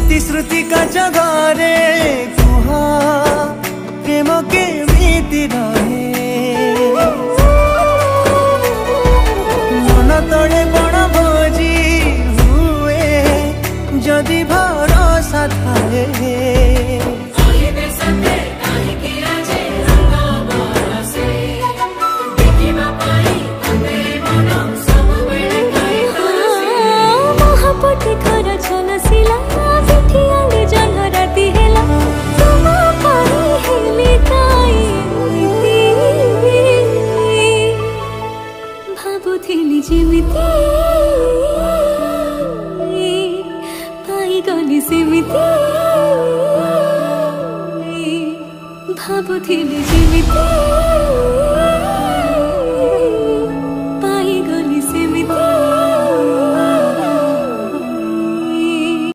स्मृति श्रुति का जगारे कुहा प्रेम केमिति रहे मन तले बड़ भोजी हुए जदि भरोसा थाए भाबुथिली जिमिति